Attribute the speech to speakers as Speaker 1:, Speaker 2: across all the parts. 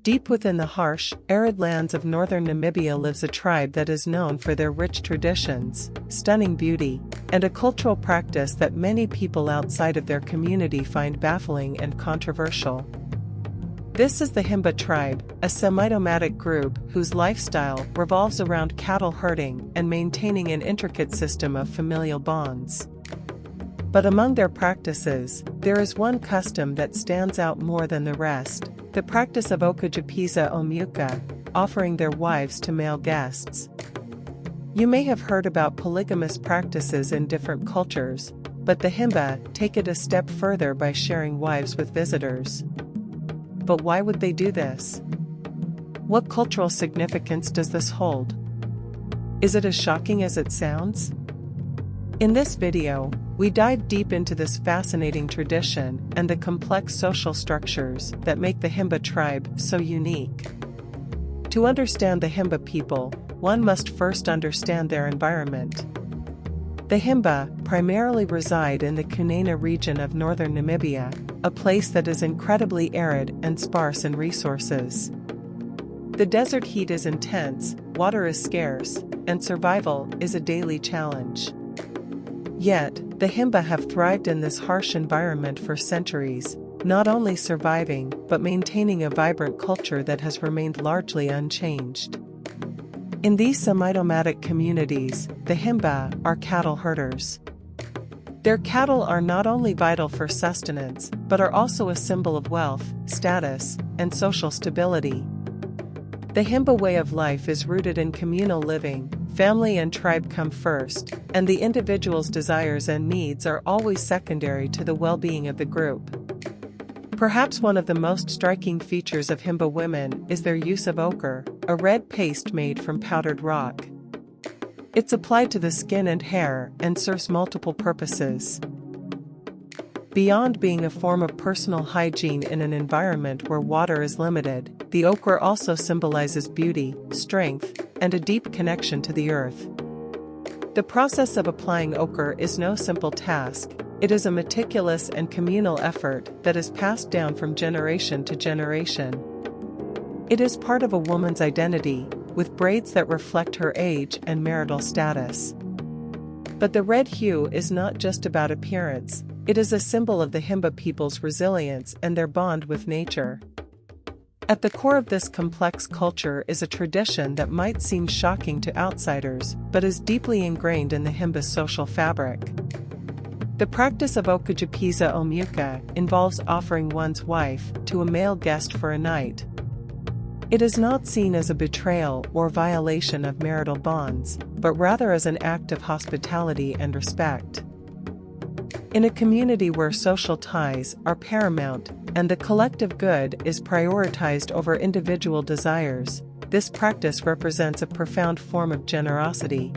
Speaker 1: Deep within the harsh, arid lands of northern Namibia lives a tribe that is known for their rich traditions, stunning beauty, and a cultural practice that many people outside of their community find baffling and controversial. This is the Himba tribe, a semi-nomadic group whose lifestyle revolves around cattle herding and maintaining an intricate system of familial bonds. But among their practices, there is one custom that stands out more than the rest: the practice of Okujapisa Omuka, offering their wives to male guests. You may have heard about polygamous practices in different cultures, but the Himba take it a step further by sharing wives with visitors. But why would they do this? What cultural significance does this hold? Is it as shocking as it sounds? In this video, we dive deep into this fascinating tradition and the complex social structures that make the Himba tribe so unique. To understand the Himba people, one must first understand their environment. The Himba primarily reside in the Kunene region of northern Namibia, a place that is incredibly arid and sparse in resources. The desert heat is intense, water is scarce, and survival is a daily challenge. Yet, the Himba have thrived in this harsh environment for centuries, not only surviving but maintaining a vibrant culture that has remained largely unchanged. In these semi-nomadic communities, the Himba are cattle herders. Their cattle are not only vital for sustenance, but are also a symbol of wealth, status, and social stability. The Himba way of life is rooted in communal living. Family and tribe come first, and the individual's desires and needs are always secondary to the well-being of the group. Perhaps one of the most striking features of Himba women is their use of ochre, a red paste made from powdered rock. It's applied to the skin and hair and serves multiple purposes. Beyond being a form of personal hygiene in an environment where water is limited, the ochre also symbolizes beauty, strength, and a deep connection to the earth. The process of applying ochre is no simple task. It is a meticulous and communal effort that is passed down from generation to generation. It is part of a woman's identity, with braids that reflect her age and marital status. But the red hue is not just about appearance. It is a symbol of the Himba people's resilience and their bond with nature. At the core of this complex culture is a tradition that might seem shocking to outsiders, but is deeply ingrained in the Himba social fabric. The practice of Okujapisa Omuka involves offering one's wife to a male guest for a night. It is not seen as a betrayal or violation of marital bonds, but rather as an act of hospitality and respect. In a community where social ties are paramount and the collective good is prioritized over individual desires, this practice represents a profound form of generosity.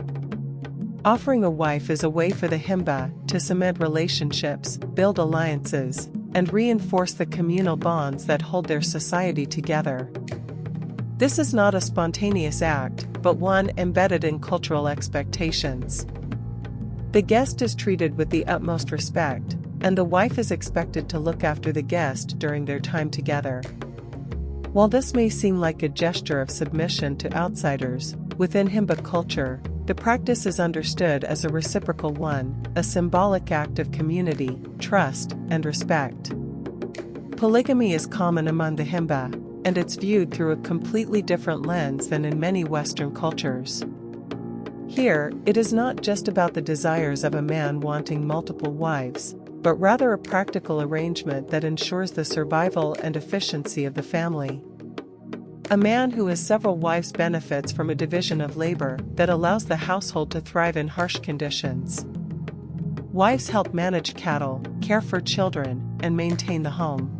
Speaker 1: Offering a wife is a way for the Himba to cement relationships, build alliances, and reinforce the communal bonds that hold their society together. This is not a spontaneous act, but one embedded in cultural expectations. The guest is treated with the utmost respect, and the wife is expected to look after the guest during their time together. While this may seem like a gesture of submission to outsiders, within Himba culture, the practice is understood as a reciprocal one, a symbolic act of community, trust, and respect. Polygamy is common among the Himba, and it's viewed through a completely different lens than in many Western cultures. Here, it is not just about the desires of a man wanting multiple wives, but rather a practical arrangement that ensures the survival and efficiency of the family. A man who has several wives benefits from a division of labor that allows the household to thrive in harsh conditions. Wives help manage cattle, care for children, and maintain the home.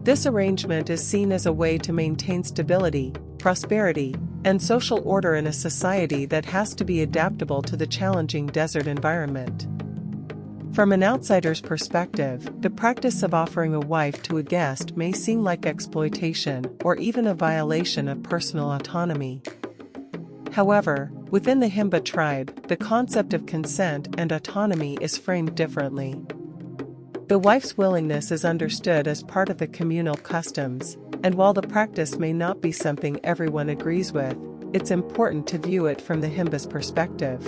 Speaker 1: This arrangement is seen as a way to maintain stability, prosperity, and social order in a society that has to be adaptable to the challenging desert environment. From an outsider's perspective, the practice of offering a wife to a guest may seem like exploitation or even a violation of personal autonomy. However, within the Himba tribe, the concept of consent and autonomy is framed differently. The wife's willingness is understood as part of the communal customs, and while the practice may not be something everyone agrees with, it's important to view it from the Himba's perspective.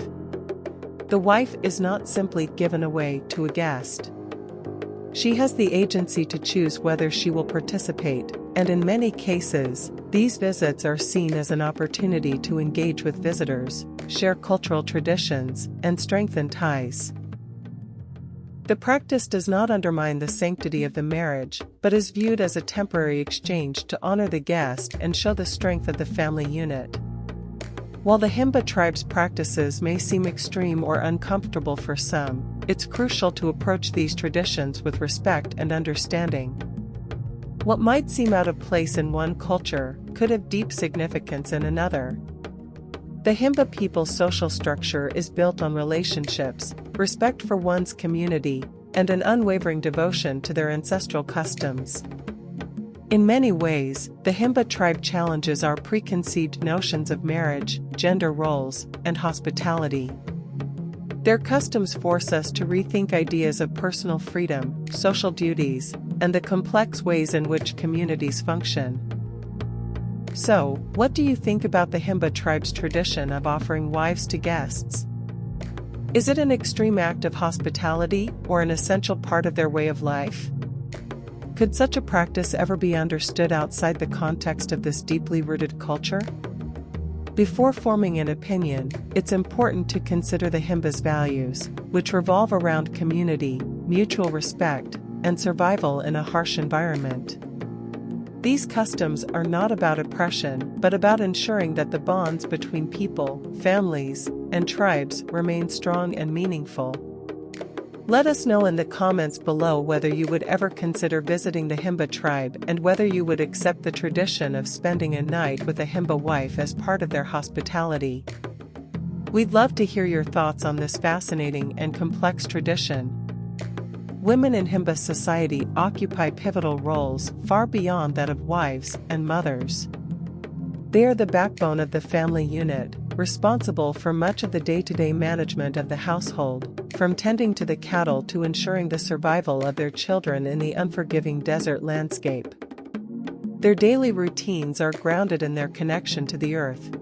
Speaker 1: The wife is not simply given away to a guest. She has the agency to choose whether she will participate, and in many cases, these visits are seen as an opportunity to engage with visitors, share cultural traditions, and strengthen ties. The practice does not undermine the sanctity of the marriage, but is viewed as a temporary exchange to honor the guest and show the strength of the family unit. While the Himba tribe's practices may seem extreme or uncomfortable for some, it's crucial to approach these traditions with respect and understanding. What might seem out of place in one culture could have deep significance in another. The Himba people's social structure is built on relationships, respect for one's community, and an unwavering devotion to their ancestral customs. In many ways, the Himba tribe challenges our preconceived notions of marriage, gender roles, and hospitality. Their customs force us to rethink ideas of personal freedom, social duties, and the complex ways in which communities function. So, what do you think about the Himba tribe's tradition of offering wives to guests? Is it an extreme act of hospitality or an essential part of their way of life? Could such a practice ever be understood outside the context of this deeply rooted culture? Before forming an opinion, it's important to consider the Himba's values, which revolve around community, mutual respect, and survival in a harsh environment. These customs are not about oppression, but about ensuring that the bonds between people, families, and tribes remain strong and meaningful. Let us know in the comments below whether you would ever consider visiting the Himba tribe and whether you would accept the tradition of spending a night with a Himba wife as part of their hospitality. We'd love to hear your thoughts on this fascinating and complex tradition. Women in Himba society occupy pivotal roles far beyond that of wives and mothers. They are the backbone of the family unit, responsible for much of the day-to-day management of the household, from tending to the cattle to ensuring the survival of their children in the unforgiving desert landscape. Their daily routines are grounded in their connection to the earth.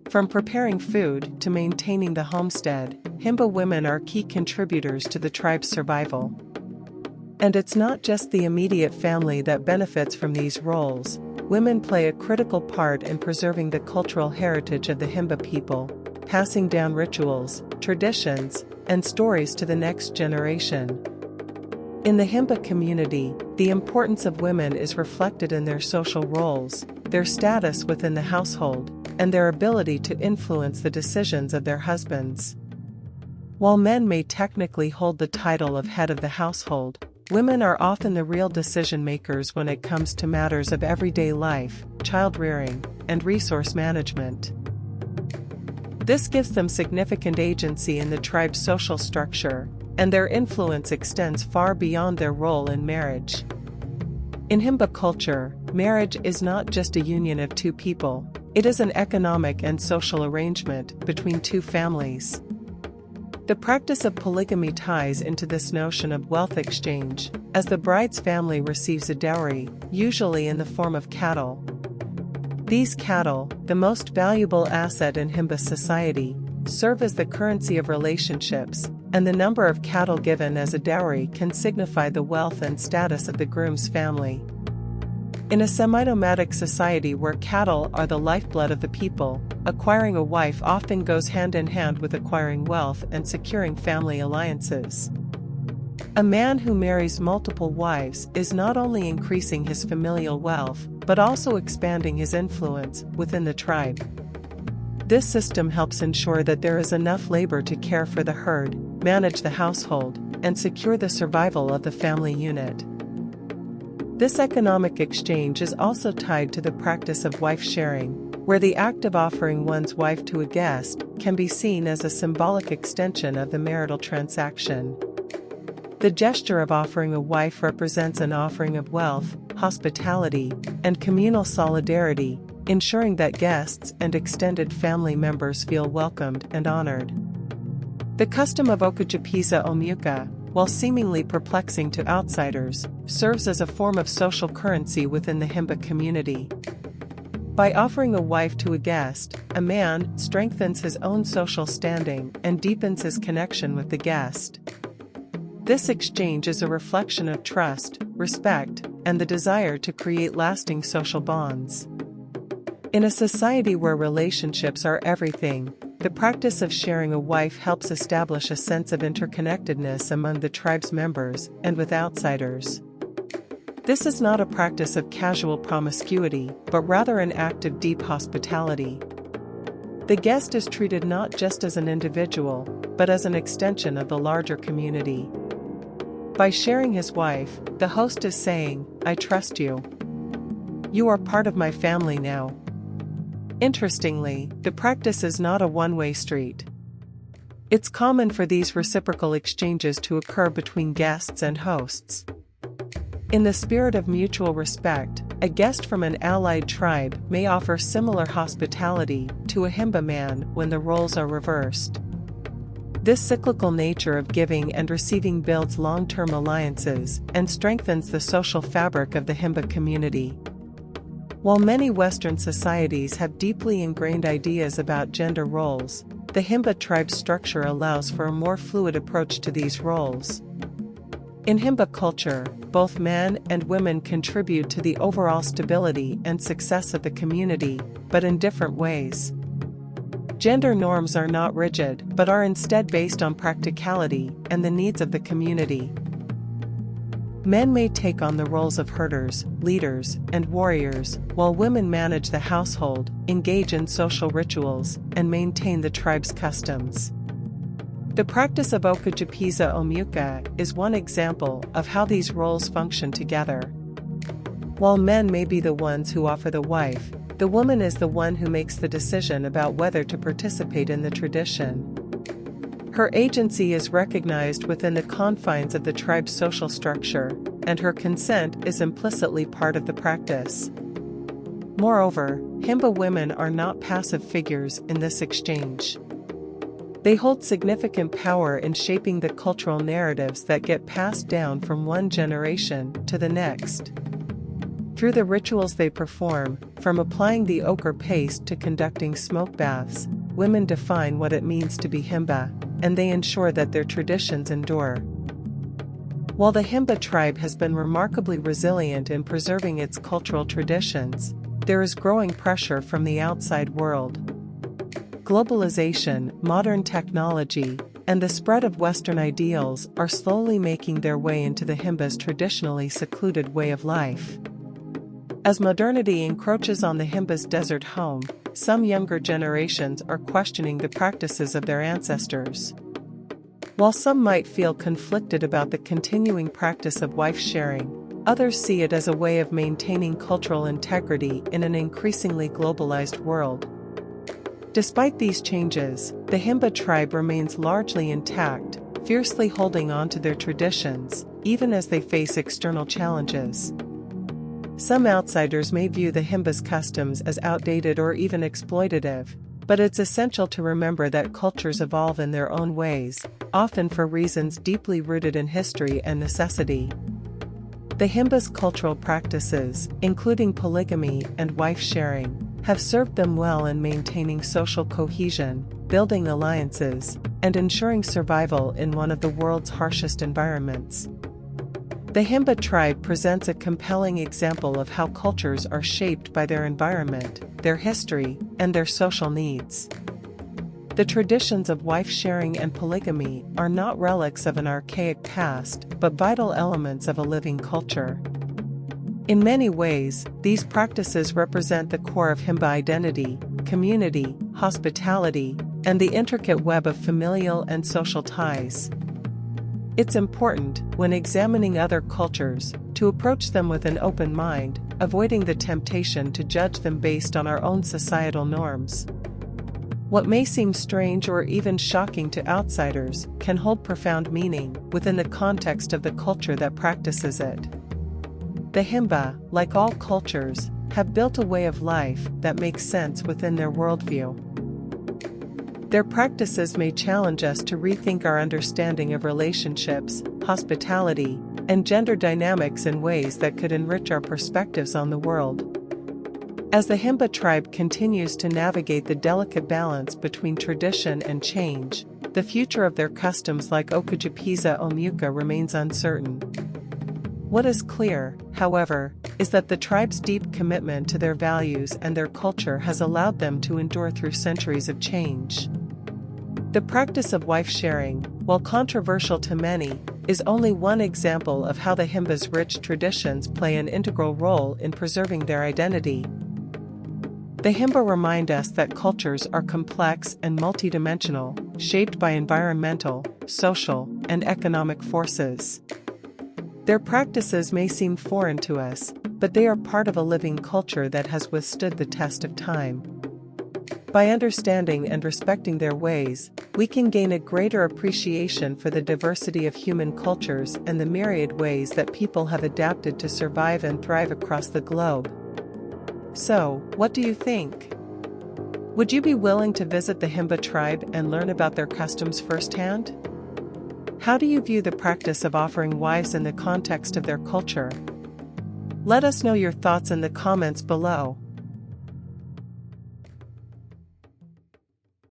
Speaker 1: From preparing food to maintaining the homestead, Himba women are key contributors to the tribe's survival. And it's not just the immediate family that benefits from these roles. Women play a critical part in preserving the cultural heritage of the Himba people, passing down rituals, traditions, and stories to the next generation. In the Himba community, the importance of women is reflected in their social roles, their status within the household, and their ability to influence the decisions of their husbands. While men may technically hold the title of head of the household, women are often the real decision-makers when it comes to matters of everyday life, child-rearing, and resource management. This gives them significant agency in the tribe's social structure, and their influence extends far beyond their role in marriage. In Himba culture, marriage is not just a union of two people, it is an economic and social arrangement between two families. The practice of polygamy ties into this notion of wealth exchange, as the bride's family receives a dowry, usually in the form of cattle. These cattle, the most valuable asset in Himba society, serve as the currency of relationships, and the number of cattle given as a dowry can signify the wealth and status of the groom's family. In a semi-nomadic society where cattle are the lifeblood of the people, acquiring a wife often goes hand in hand with acquiring wealth and securing family alliances. A man who marries multiple wives is not only increasing his familial wealth, but also expanding his influence within the tribe. This system helps ensure that there is enough labor to care for the herd, manage the household, and secure the survival of the family unit. This economic exchange is also tied to the practice of wife sharing, where the act of offering one's wife to a guest can be seen as a symbolic extension of the marital transaction. The gesture of offering a wife represents an offering of wealth, hospitality, and communal solidarity, ensuring that guests and extended family members feel welcomed and honored. The custom of Okujapisa Omuka, while seemingly perplexing to outsiders, serves as a form of social currency within the Himba community. By offering a wife to a guest, a man strengthens his own social standing and deepens his connection with the guest. This exchange is a reflection of trust, respect, and the desire to create lasting social bonds. In a society where relationships are everything, the practice of sharing a wife helps establish a sense of interconnectedness among the tribe's members and with outsiders. This is not a practice of casual promiscuity, but rather an act of deep hospitality. The guest is treated not just as an individual, but as an extension of the larger community. By sharing his wife, the host is saying, "I trust you. You are part of my family now." Interestingly, the practice is not a one-way street. It's common for these reciprocal exchanges to occur between guests and hosts. In the spirit of mutual respect, a guest from an allied tribe may offer similar hospitality to a Himba man when the roles are reversed. This cyclical nature of giving and receiving builds long-term alliances and strengthens the social fabric of the Himba community. While many Western societies have deeply ingrained ideas about gender roles, the Himba tribe's structure allows for a more fluid approach to these roles. In Himba culture, both men and women contribute to the overall stability and success of the community, but in different ways. Gender norms are not rigid, but are instead based on practicality and the needs of the community. Men may take on the roles of herders, leaders, and warriors, while women manage the household, engage in social rituals, and maintain the tribe's customs. The practice of Okujapisa Omuka is one example of how these roles function together. While men may be the ones who offer the wife, the woman is the one who makes the decision about whether to participate in the tradition. Her agency is recognized within the confines of the tribe's social structure, and her consent is implicitly part of the practice. Moreover, Himba women are not passive figures in this exchange. They hold significant power in shaping the cultural narratives that get passed down from one generation to the next. Through the rituals they perform, from applying the ochre paste to conducting smoke baths, women define what it means to be Himba, and they ensure that their traditions endure. While the Himba tribe has been remarkably resilient in preserving its cultural traditions, there is growing pressure from the outside world. Globalization, modern technology, and the spread of Western ideals are slowly making their way into the Himba's traditionally secluded way of life. As modernity encroaches on the Himba's desert home, some younger generations are questioning the practices of their ancestors. While some might feel conflicted about the continuing practice of wife sharing, others see it as a way of maintaining cultural integrity in an increasingly globalized world. Despite these changes, the Himba tribe remains largely intact, fiercely holding on to their traditions, even as they face external challenges. Some outsiders may view the Himba's customs as outdated or even exploitative, but it's essential to remember that cultures evolve in their own ways, often for reasons deeply rooted in history and necessity. The Himba's cultural practices, including polygamy and wife sharing, have served them well in maintaining social cohesion, building alliances, and ensuring survival in one of the world's harshest environments. The Himba tribe presents a compelling example of how cultures are shaped by their environment, their history, and their social needs. The traditions of wife sharing and polygamy are not relics of an archaic past, but vital elements of a living culture. In many ways, these practices represent the core of Himba identity, community, hospitality, and the intricate web of familial and social ties. It's important, when examining other cultures, to approach them with an open mind, avoiding the temptation to judge them based on our own societal norms. What may seem strange or even shocking to outsiders can hold profound meaning within the context of the culture that practices it. The Himba, like all cultures, have built a way of life that makes sense within their worldview. Their practices may challenge us to rethink our understanding of relationships, hospitality, and gender dynamics in ways that could enrich our perspectives on the world. As the Himba tribe continues to navigate the delicate balance between tradition and change, the future of their customs like Okujapisa Omuka remains uncertain. What is clear, however, is that the tribe's deep commitment to their values and their culture has allowed them to endure through centuries of change. The practice of wife sharing, while controversial to many, is only one example of how the Himba's rich traditions play an integral role in preserving their identity. The Himba remind us that cultures are complex and multidimensional, shaped by environmental, social, and economic forces. Their practices may seem foreign to us, but they are part of a living culture that has withstood the test of time. By understanding and respecting their ways, we can gain a greater appreciation for the diversity of human cultures and the myriad ways that people have adapted to survive and thrive across the globe. So, what do you think? Would you be willing to visit the Himba tribe and learn about their customs firsthand? How do you view the practice of offering wives in the context of their culture? Let us know your thoughts in the comments below.